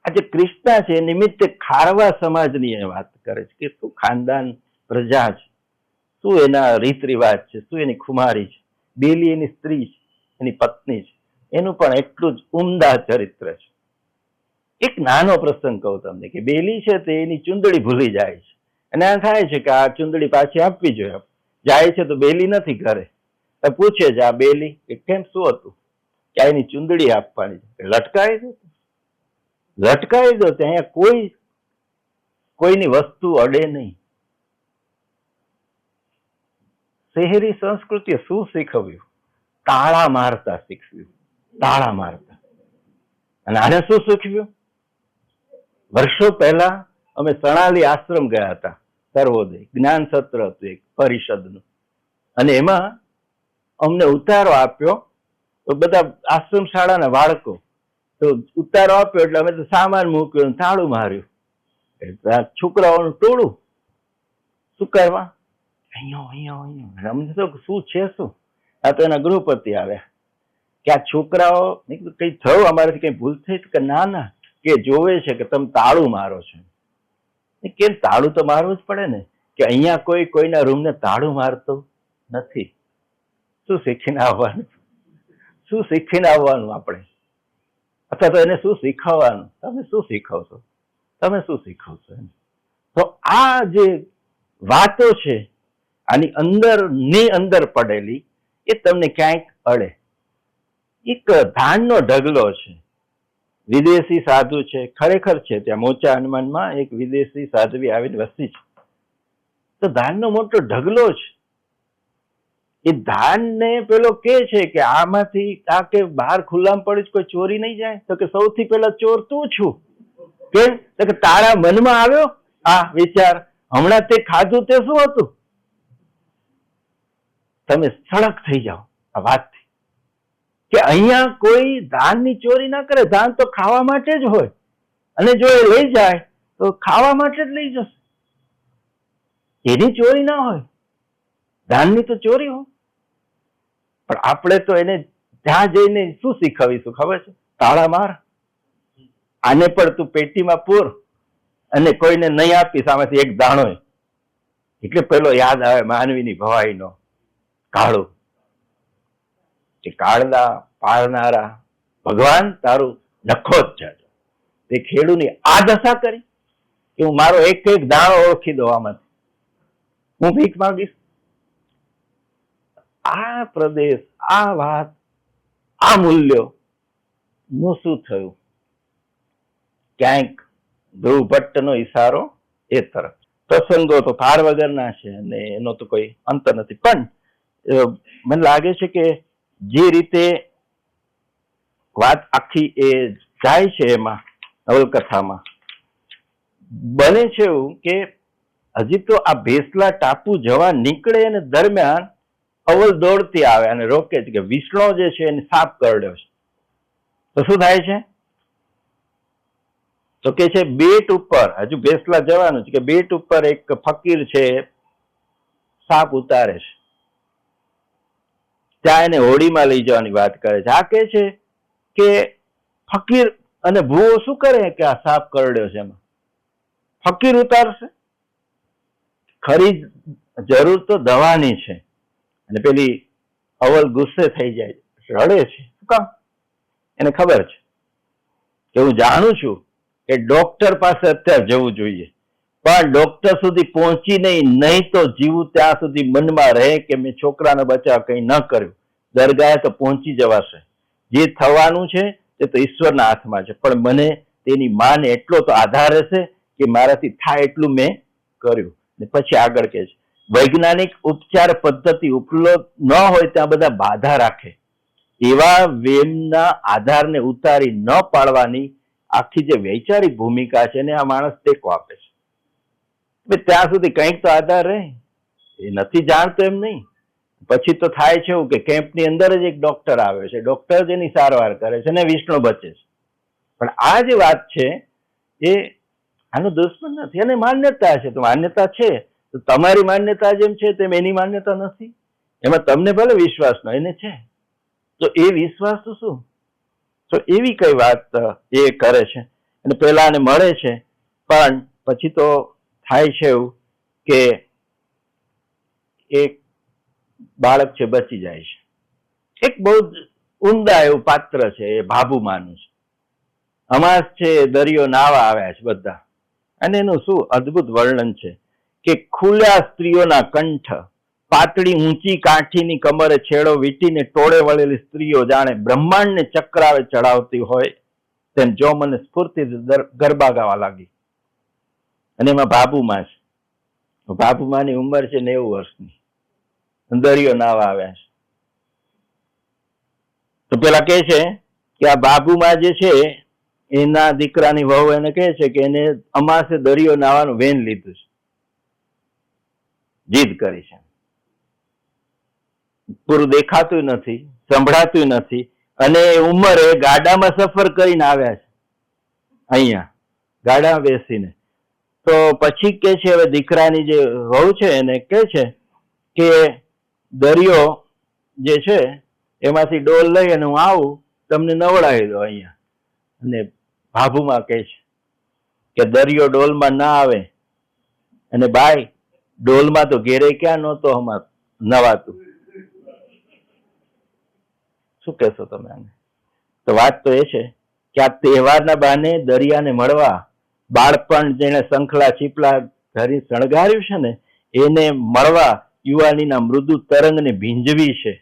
આ જે કૃષ્ણા છે નિમિત્તે ખારવા સમાજની એ વાત કરે છે કે શું ખાનદાન પ્રજા છે, શું એના રીત રિવાજ છે, શું એની ખુમારી છે. બેલી એની સ્ત્રી છે, એની પત્ની છે. એનું પણ એટલું જ ઉમદા ચરિત્ર છે. એક નાનો પ્રસંગ કહું તમને કે બેલી છે તે એની ચુંદડી ભૂલી જાય છે, અને આ થાય છે કે આ ચુંદડી પાછી આપવી જોઈએ. જાય છે તો બેલી નથી ઘરે, પૂછે છે આ બેલી કે કેમ, શું હતું? કે એની ચુંદડી આપવાની છે. લટકાવી દો અહીંયા કોઈની વસ્તુ અડે નહીં. શહેરી સંસ્કૃતિએ શું શીખવ્યું? તાળા મારતા શીખવ્યું, તાળા મારતા. અને આને શું શીખવ્યું? વર્ષો પહેલા અમે સણાલી આશ્રમ ગયા હતા, સર્વોદય જ્ઞાન સત્ર હતું એક પરિષદનું, અને એમાં અમને ઉતારો આપ્યો. તો બધા આશ્રમ શાળાના બાળકો તો ઉતારો આપ્યો એટલે અમે તો સામાન મૂક્યો, તાળું માર્યું. છોકરાઓનું ટોળું શું કરવા? અહીંયા અમને તો શું છે શું? આ તો એના ગૃહપતિ આવ્યા કે આ છોકરાઓ કઈ થયું, અમારાથી કઈ ભૂલ થઈ? કે ના કે જોવે છે કે તમે તાળું મારો છો. કેમ તાળું તો મારવું જ પડે ને, કે અહીંયા કોઈના રૂમને તાળું મારતો નથી. શું શીખીને આવવાનું? શું શીખીને આવવાનું આપણે? અથવા તો એને શું શીખવવાનું? તમે શું શીખવશો? તો આ જે વાતો છે આની અંદર પડેલી એ તમને ક્યાંક અડે. એક ધાનનો ઢગલો છે, વિદેશી સાધુ છે, ખરેખર છે ત્યાં મોચા હનુમાનમાં એક વિદેશી સાધ્વી આવીને વસી છે. તો ધાનનો મોટો ઢગલો છે. એ ધાનને પેલો કે છે કે આમાંથી આ કે બહાર ખુલ્લામાં પડી કોઈ ચોરી નહીં જાય? તો કે સૌથી પહેલા ચોર તું છું. કેમ? તો કે તારા મનમાં આવ્યો આ વિચાર, હમણાં તે ખાધું તે શું હતું? તમે સડક થઈ જાઓ આ વાતથી કે અહીંયા કોઈ ધાનની ચોરી ના કરે. ધાન તો ખાવા માટે જ હોય, અને જો એ લઈ જાય તો ખાવા માટે જ લઈ જશે. એની ચોરી ના હોય, ધાનની તો ચોરી હોય. પણ આપણે તો એને ત્યાં જઈને શું શીખવીશું ખબર છે? તાળા માર, આને પણ તું પેટીમાં પૂર, અને કોઈને નહીં આપીશ આમાંથી એક દાણો. એટલે પેલો યાદ આવે માનવીની ભવાઈનો કાળું, કે કાળદા પાળનારા ભગવાન તારું નખો જ જાજો. તે ખેડૂની આ દશા કરી કે હું મારો એક દાણો ઓળખી દો, આમાંથી હું ભીખ માંગીશ. આ પ્રદેશ, આ વાત, આ મૂલ્યો નું શું થયું? ક્યાંક ધ્રુવ ભટ્ટનો ઈશારો એ તરફ. પ્રસંગો તો પાર વગરના છે અને એનો તો કોઈ અંત નથી. પણ મને લાગે છે કે જે રીતે વાત આખી એ જાય છે એમાં નવલકથામાં બને છે એવું કે હજી તો આ ભેસલા ટાપુ જવા નીકળે અને દરમિયાન અવલ દોડતી આવે અને રોકે છે કે વિષ્ણુ જે છે એને સાપ કરડ્યો છે. તો શું થાય છે? તો કે છે બેટ ઉપર, હજુ ભેસલા જવાનું છે, કે બેટ ઉપર એક ફકીર છે સાપ ઉતારે છે. ત્યાં એને હોડીમાં લઈ જવાની વાત કરે છે. આ કહે છે કે ફકીર અને ભૂવો શું કરે કે આ સાપ કરડ્યો છે એમાં ફકીર ઉતારશે? ખરી જરૂર તો દવાની છે. અને પેલી અવલ ગુસ્સે થઈ જાય, રડે છે. શું કામ? એને ખબર છે કે હું જાણું છું કે ડોક્ટર પાસે અત્યારે જવું જોઈએ, પણ ડોક્ટર સુધી પહોંચી નહીં તો જીવું ત્યાં સુધી મનમાં રહે કે મેં છોકરાનો બચાવ કંઈ ન કર્યું. દરગાહે તો પહોંચી જવાશે. જે થવાનું છે તે તો ઈશ્વરના હાથમાં છે, પણ મને તેની માને એટલો તો આધાર રહેશે કે મારાથી થાય એટલું મેં કર્યું. ને પછી આગળ કહે છે, વૈજ્ઞાનિક ઉપચાર પદ્ધતિ ઉપલબ્ધ ન હોય ત્યાં બધા બાધા રાખે. એવા વેમના આધારને ઉતારી ન પાડવાની આખી જે વૈચારિક ભૂમિકા છે ને આ માણસ ટેકો આપે છે. ત્યાં સુધી કંઈક તો આધાર રહે. એ નથી જાણતો એમ નહીં. પછી તો થાય છે એવું કે કેમ્પની અંદર જ એક ડોક્ટર આવે છે, ડોક્ટર જ એની સારવાર કરે છે ને વિષ્ણુ બચે છે. પણ આ જે વાત છે એ આનો દુશ્મન નથી. અને માન્યતા છે તો માન્યતા છે, તો તમારી માન્યતા જેમ છે તેમ એની માન્યતા નથી. એમાં તમને ભલે વિશ્વાસ ન એને છે, તો એ વિશ્વાસ તો શું? તો એવી કઈ વાત એ કરે છે. અને પેલાને મળે છે, પણ પછી તો થાય છે એવું કે એક બાળક છે બચી જાય છે. એક બહુ ઊંડા એવું પાત્ર છે, એ ભાભુમાનું છે. અમાસ છે દરિયો નાવા આવ્યા છે બધા, અને એનું શું અદ્ભુત વર્ણન છે કે ખુલ્લા સ્ત્રીઓના કંઠ, પાતળી ઊંચી કાઠીની કમરે છેડો વીટીને ટોળે વળેલી સ્ત્રીઓ જાણે બ્રહ્માંડને ચક્રાવે ચડાવતી હોય તેમ જો મને સ્ફૂર્તિ ગરબા ગાવા લાગી. અને એમાં ભાભુમાં છે. ભાભુમાની ઉંમર છે 90 વર્ષની. દરિયો નાવા આવ્યા છે. તો પેલા કહે છે કે આ બાબુમાં જે છે એના દીકરાની વહુ એને કહે છે કે એને અમાસે દરિયો નાવાનું વેન લીધું છે, જીદ કરી છે. પૂરું દેખાતું નથી, સંભળાતું નથી, અને ઉંમરે ગાડામાં સફર કરીને આવ્યા છે અહીંયા ગાડામાં બેસીને. તો પછી કે છે હવે દીકરાની જે વહુ છે એને કહે છે કે દરિયો જે છે એમાંથી ડોલ લઈ અને હું આવું તમને નવડાવી દો અહીંયા. અને ભાભુમાં કહે છે કે દરિયો ડોલમાં ના આવે, અને બાય ડોલમાં તો ઘેરે ક્યાં નહોતો અમાર નવાતું. શું કહેશો તમે આને? તો વાત તો એ છે કે આ તહેવારના બહાને દરિયાને મળવા, બાળપણ જેને શંખલા ચીપલા ધરી શણગાર્યું છે ને એને મળવા યુવાનીના મૃદુ તરંગને ભીંજવી છે,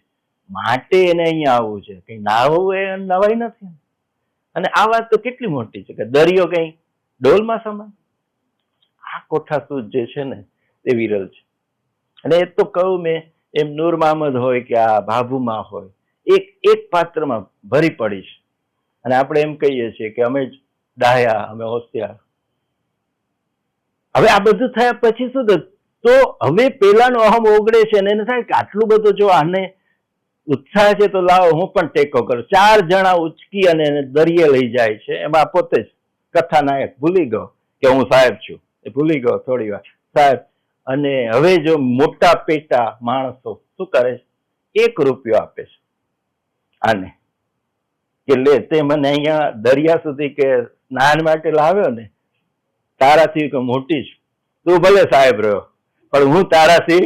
માટે એને અહીંયા આવવું છે. કઈ નાવું એ નવાઈ નથી. અને આ વાત તો કેટલી મોટી છે કે દરિયો કઈ ડોલમાં સમાય. આ કોઠાસૂઝ જે છે ને તે વિરલ છે. અને એ તો કહું મેં એમ નૂર મહમદ હોય કે આ ભાભુમાં હોય, એક પાત્રમાં ભરી પડી છે. અને આપણે એમ કહીએ છીએ કે અમે જ ડાહ્યા, અમે હોશિયાર. હવે આ બધું થયા પછી શું થયું? તો હવે પેલાનો અહમ ઓગળે છે અને એને થાય કે આટલું બધું જો આને ઉત્સાહ છે તો લાવો હું પણ ટેકો કરું. 4 જણા ઉચકી અને એને દરિયે લઈ જાય છે. એમાં પોતે જ કથાનાયક ભૂલી ગયો કે હું સાહેબ છું, એ ભૂલી ગયો થોડી વાર સાહેબ. અને હવે જો મોટા પેટા માણસો શું કરે છે? 1 રૂપિયો આપે છે આને કે લે તે મને અહીંયા દરિયા સુધી કે સ્નાન માટે લાવ્યો ને, તારાથી કે મોટી છું, તું ભલે સાહેબ રહ્યો પણ હું તારાથી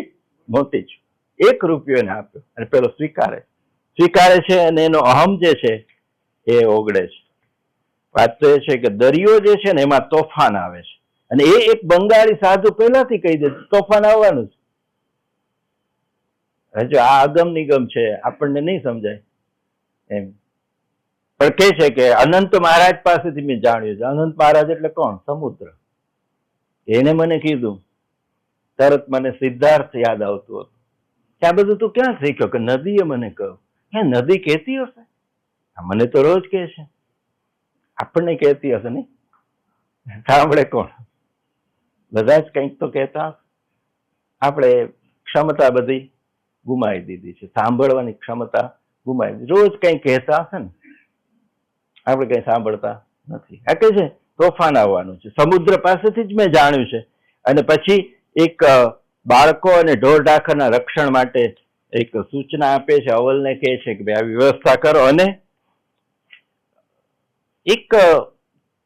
મોટી છું. 1 રૂપિયો એને આપ્યો અને પેલો સ્વીકારે છે અને એનો અહમ જે છે એ ઓગળે છે. વાત તો એ છે કે દરિયો જે છે ને એમાં તોફાન આવે છે, અને એ એક બંગાળી સાધુ પહેલાથી કહી દે તોફાન આવવાનું છે. હજુ આ અગમ નિગમ છે, આપણને નહીં સમજાય એમ. પણ કે છે કે અનંત મહારાજ પાસેથી મેં જાણ્યું છે. અનંત મહારાજ એટલે કોણ? સમુદ્ર. એને મને કીધું, તરત મને સિદ્ધાર્થ યાદ આવતું હતું કે આ બધું તું ક્યાં શીખ્યો? કે નદીએ મને કહ્યું. હે, નદી કહેતી હશે? મને તો રોજ કહે છે. આપણને કહેતી હશે નહીં? સાંભળે કોણ? બધા જ કંઈક તો કહેતા. આપણે ક્ષમતા બધી ગુમાવી દીધી છે, સાંભળવાની ક્ષમતા ગુમાવી દીધી. રોજ કંઈ કહેતા હશે ને, આપણે કઈ સાંભળતા નથી. આ કહે છે તોફાન આવવાનું છે. સમુદ્ર પાસેથી જ મેં જાણ્યું છે. અને પછી એક બાળકો અને ઢોર ઢાખરના રક્ષણ માટે એક સૂચના આપે છે, અવલને કહે છે કે ભાઈ આવી વ્યવસ્થા કરો. અને એક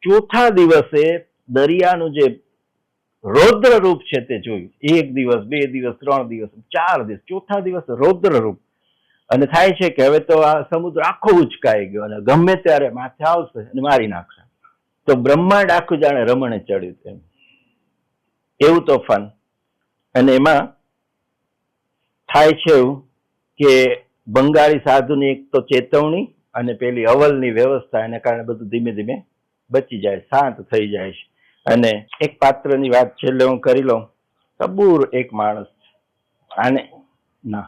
ચોથા દિવસે દરિયાનું જે રૌદ્ર રૂપ છે તે જોયું. 1 દિવસ, 2 દિવસ, 3 દિવસ, 4 દિવસ, ચોથા દિવસે રૌદ્ર રૂપ. અને થાય છે કે હવે તો આ સમુદ્ર આખો ઉચકાઈ ગયો અને ગમે ત્યારે માથે આવશે અને મારી નાખશે. તો બ્રહ્માંડ આખું જાણે રમણે ચડ્યું તેમ, એવું તોફાન. અને એમાં થાય છે એવું કે બંગાળી સાધુની એક તો ચેતવણી અને પેલી અવલની વ્યવસ્થા, એને કારણે બધું ધીમે ધીમે બચી જાય, શાંત થઈ જાય છે. અને એક પાત્રની વાત છેલ્લે હું કરી લઉં. સબૂર એક માણસ છે. આને ના,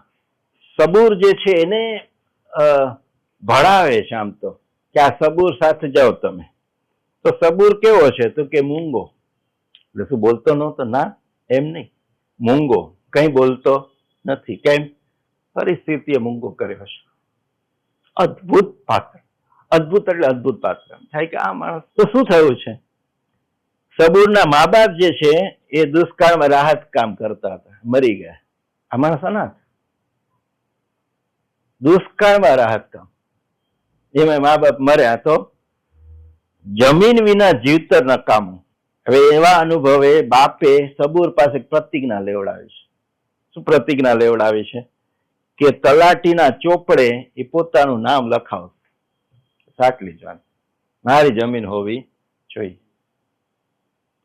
સબૂર જે છે એને ભણાવે છે આમ તો, કે આ સબૂર સાથે જાઓ તમે. તો સબૂર કેવો છે? તો કે મૂંગો. એટલે શું બોલતો નહોતો? ના, એમ નહીં, મૂંગો, કઈ બોલતો નથી. કેમ? પરિસ્થિતિએ મૂંગો કર્યો છે. અદ્ભુત પાત્ર, અદ્ભુત એટલે અદ્ભુત પાત્ર. થાય કે આ માણસ તો શું થયું છે? સબૂરના મા બાપ જે છે એ દુષ્કાળમાં રાહત કામ કરતા હતા, મરી ગયા. આ માણસ અનાથ, દુષ્કાળમાં રાહત કામ, એમાં મા બાપ મર્યા તો જમીન વિના જીવતર નકામું. હવે એવા અનુભવે બાપે સબૂર પાસે પ્રતિજ્ઞા લેવડાવી છે. શું પ્રતિજ્ઞા લેવડાવી છે? કે તલાટીના ચોપડે એ પોતાનું નામ લખાવશે, સાટલી જવાનું, મારી જમીન હોવી જોઈએ.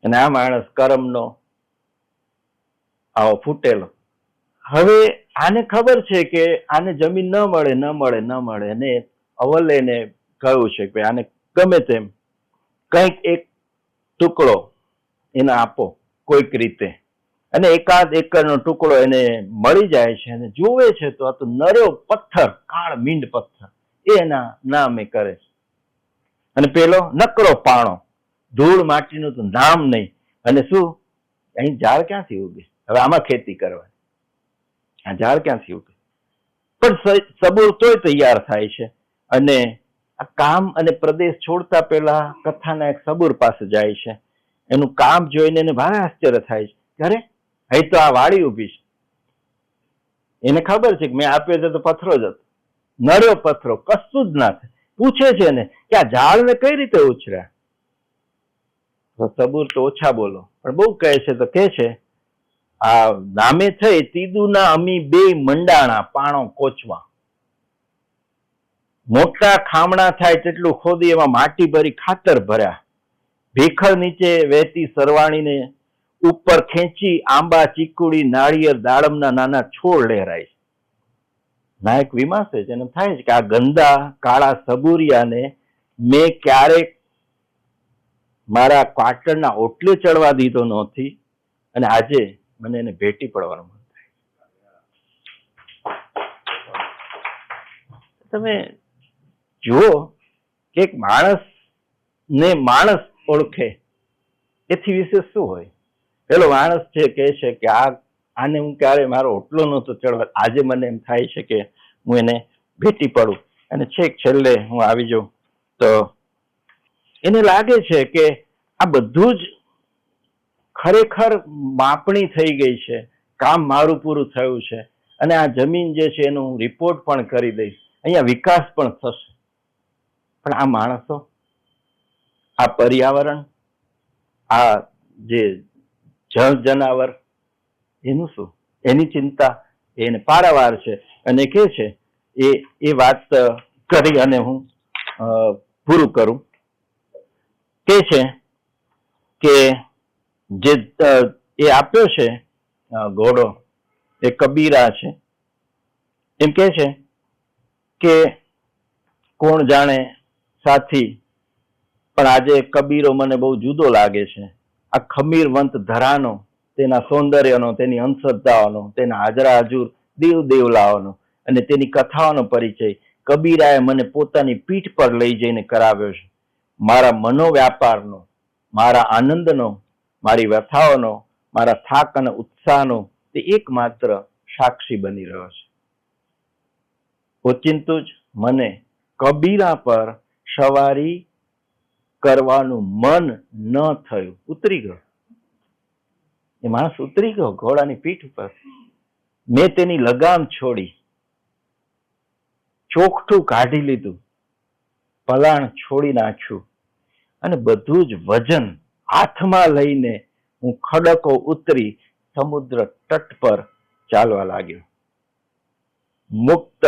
અને આ માણસ કરમનો આવો ફૂટેલો. હવે આને ખબર છે કે આને જમીન ન મળે, ન મળે, ન મળે. અને અવલે એને કહ્યું છે કે આને ગમે તેમ કંઈક એક ટુકડો એને આપો કોઈક રીતે. અને 1 એકરનો ટુકડો એને મળી જાય છે. અને જોવે છે તો આ તો નર્યો પથ્થર, કાળ મીંડ પથ્થર, એ એના નામે કરે છે. અને પેલો નકરો પાણો, ધૂળ માટીનું તો નામ નહીં. અને શું, અહીં ઝાડ ક્યાંથી ઉગે? હવે આમાં ખેતી કરવાની, આ ઝાડ ક્યાંથી ઉગે? પણ સબૂર તોય તૈયાર થાય છે. અને આ કામ અને પ્રદેશ છોડતા પહેલા કથાના એક સબૂર પાસે જાય છે. એનું કામ જોઈને એને ભારે આશ્ચર્ય થાય છે. અરે, અહીં તો આ વાડી ઊભી છે. એને ખબર છે કે મેં આપ્યો છે તો પથ્થરો જ હતો, નર્યો પથ્થરો, કશું જ ના થાય. પૂછે છે ને કે આ ઝાડને કઈ રીતે ઉછર્યા? તો સબૂર તો ઓછા બોલો, પણ બહુ કહે છે. તો કહે છે, આ નામે થઈ તીદુના અમી 2 મંડાણા પાણો કોચવા. મોટા ખામણા થાય તેટલું ખોદી એમાં માટી ભરી ખાતર ભર્યા. ભીખળ નીચે વહેતી સરવાણીને ઉપર ખેંચી આંબા, ચીકુડી, નાળિયેર, દાડમના નાના છોડ લહેરાય. નાયક વિમાસે છે. એને થાય છે કે આ ગંદા કાળા સબુરિયાને મેં ક્યારેક મારા ક્વાર્ટરના ઓટલે ચડવા દીધો નથી, અને આજે મને એને ભેટી પડવાનું મન થાય. તમે જુઓ કે એક માણસ ને માણસ ઓળખે એથી વિશેષ શું હોય? પેલો માણસ છે કહે છે કે આને હું ક્યારે મારો ઓટલો નહોતો ચડવા, આજે મને એમ થાય છે કે હું એને ભેટી પડું. અને છેક છેલ્લે હું આવી જાઉં તો એને લાગે છે કે આ બધું જ ખરેખર માપણી થઈ ગઈ છે, કામ મારું પૂરું થયું છે. અને આ જમીન જે છે એનો હું રિપોર્ટ પણ કરી દઈશ, અહીંયા વિકાસ પણ થશે. પણ આ માણસો, આ પર્યાવરણ, આ જે જળ જનાવર, એનું શું? એની ચિંતા એને પારાવાર છે. અને કે છે એ વાત કરી અને હું પૂરું કરું. કે છે કે જે એ આપ્યો છે ઘોડો, એ કબીરા છે. એમ કે છે કે કોણ જાણે સાથી, પણ આજે કબીરો મને બહુ જુદો લાગે છે. આ ખમીરવંત ધરાનો, તેના સૌંદર્યનો, તેની અંધશ્રદ્ધાઓનો, તેના હાજરા હજુર દેવ દેવલાઓનો અને તેની કથાઓનો પરિચય કબીરાએ મને પોતાની પીઠ પર લઈ જઈને કરાવ્યો છે. મારા મનોવ્યાપારનો, મારા આનંદનો, મારી વ્યથાઓનો, મારા થાક અને ઉત્સાહનો તે એકમાત્ર સાક્ષી બની રહ્યો છે. ઓચિંતું જ મને કબીરા પર સવારી કરવાનું મન ન થયું. ઉતરી ગયો, એ માણસ ઉતરી ગયો ઘોડાની પીઠ ઉપર. મેં તેની લગામ છોડી ચોકઠું કાઢી લીધું, પલાણ છોડી નાખ્યું અને બધું જ વજન હાથમાં લઈને હું ખડકો ઉતરી સમુદ્ર તટ પર ચાલવા લાગ્યો. મુક્ત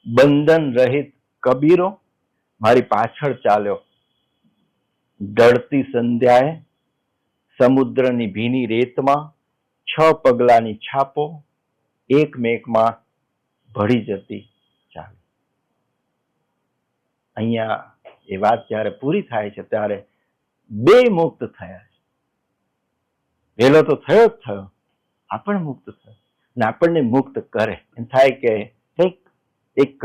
બંધન રહિત કબીરો મારી પાછળ ચાલ્યો. ઢળતી સંધ્યાએ સમુદ્રની ભીની રેતમાં 6 પગલાની છાપો એકમેકમાં ભળી જતી ચાલી. અહીંયા એ વાત જ્યારે પૂરી થાય છે ત્યારે બે મુક્ત થયા છે. પહેલો તો થયો જ થયો, આપણે મુક્ત થયો અને આપણને મુક્ત કરે. એમ થાય કે કંઈક એક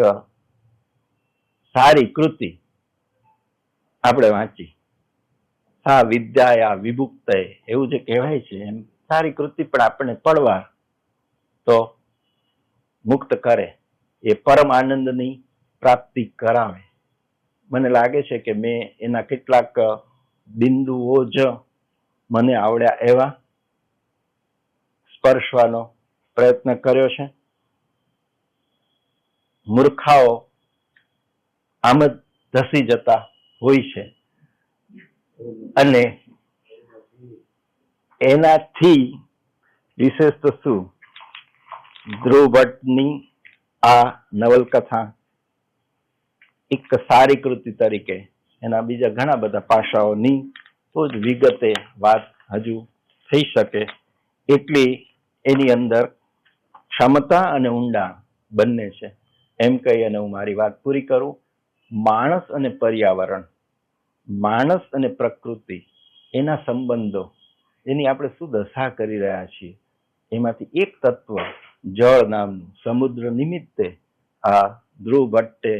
સારી કૃતિ આપણે વાંચી, સા વિદ્યાયા વિભુક્ત, એવું જે કહેવાય છે એમ સારી કૃતિ પણ આપણને પડવા તો મુક્ત કરે, એ પરમ આનંદની પ્રાપ્તિ કરાવે. મને લાગે છે કે મેં એના કેટલાક બિંદુઓ જ મને આવડ્યા એવા સ્પર્શવાનો પ્રયત્ન કર્યો છે. મૂર્ખાઓ આમ જ ધસી જતા હોય છે અને એનાથી વિશેષ તો શું, ધ્રુવ ભટ્ટની આ નવલકથા એક સારી કૃતિ તરીકે એના બીજા ઘણા બધા પાસાઓની તો જ વિગતે વાત હજુ થઈ શકે એટલી એની અંદર ક્ષમતા અને ઊંડાણ બંને છે. એમ કહી અને હું મારી વાત પૂરી કરું. માણસ અને પર્યાવરણ, માણસ અને પ્રકૃતિ, એના સંબંધો, એની આપણે શું દશા કરી રહ્યા છીએ, એમાંથી એક તત્વ જળ નામનું સમુદ્ર નિમિત્તે આ ધ્રુવ ભટ્ટે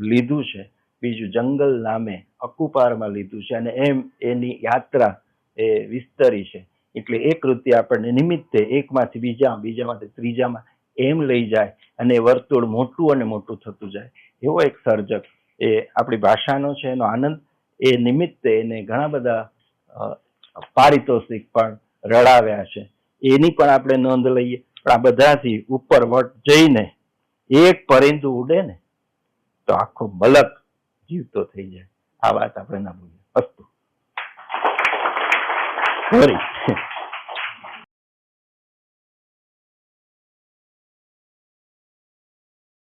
લીધું છે, બીજું જંગલ નામે અકુપારમાં લીધું છે અને એમ એની યાત્રા એ વિસ્તરી છે. એટલે એ કૃતિ આપણને નિમિત્તે એકમાંથી બીજા, બીજામાંથી ત્રીજામાં એમ લઈ જાય અને વર્તુળ મોટું અને મોટું થતું જાય. એવો એક સર્જક એ આપણી ભાષાનો છે. એનો આનંદ એ નિમિત્તે એને ઘણા બધા પારિતોષિક પણ રડાવ્યા છે, એની પણ આપણે નોંધ લઈએ. પણ આ બધાથી ઉપર વટ જઈને એક પરિંદુ ઉડે ને તો આખો મલક જીવતો થઈ જાય. આ વાત આપણે ના ભૂલીએ. અસ્તુ. સોરી.